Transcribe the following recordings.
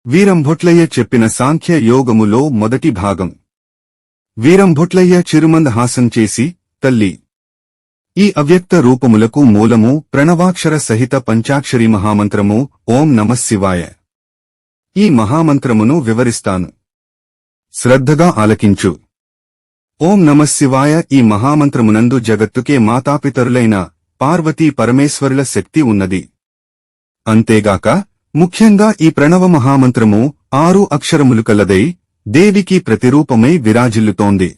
వీరంభొట్లయ్య చెప్పిన సాంఖ్య యోగములో మొదటి భాగం. వీరంభొట్లయ్య చిరుమందహాసం చేసి, తల్లి, ఈ అవ్యక్త రూపములకు మూలము ప్రణవాక్షర సహిత పంచాక్షరి మహామంత్రము ఓం నమఃశివాయ. ఈ మహామంత్రమును వివరిస్తాను. శ్రద్ధగా ఆలకించు. ఓం నమఃశివాయ ఈ మహామంత్రమునందు జగత్తుకే మాతాపితరులైన పార్వతీ పరమేశ్వరుల శక్తి ఉన్నది. అంతేగాక ముఖ్యంగా ఈ ప్రణవ మహామంత్రము 6 అక్షరములు కలదై దేవికి ప్రతిరూపమై విరాజిల్లుతోంది.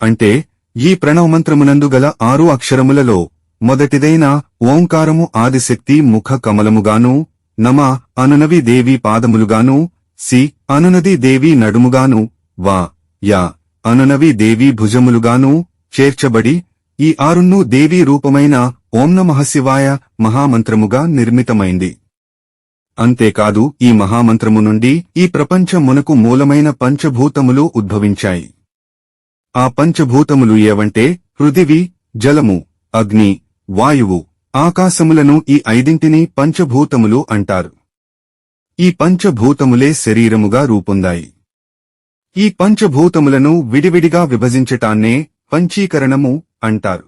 అంటే ఈ ప్రణవమంత్రమునందు గల 6 అక్షరములలో మొదటిదైన ఓంకారము ఆదిశక్తి ముఖ కమలముగాను, నమ అనునవి దేవి పాదములుగాను, సి అనునది దేవి నడుముగాను, వా యా అనునవి దేవి భుజములుగాను చేర్చబడి ఈ 6ను దేవీ రూపమైన ఓం నమః శివాయ మహామంత్రముగా నిర్మితమైంది. అంతేకాదు ఈ మహామంత్రము నుండి ఈ ప్రపంచమునకు మూలమైన పంచభూతములు ఉద్భవించాయి. ఆ పంచభూతములు ఏవంటే పృథివీ, జలము, అగ్ని, వాయువు, ఆకాశములను ఈ 5ంటిని పంచభూతములు అంటారు. ఈ పంచభూతములే శరీరముగా రూపొందాయి. ఈ పంచభూతములను విడివిడిగా విభజించటాన్నే పంచీకరణము అంటారు.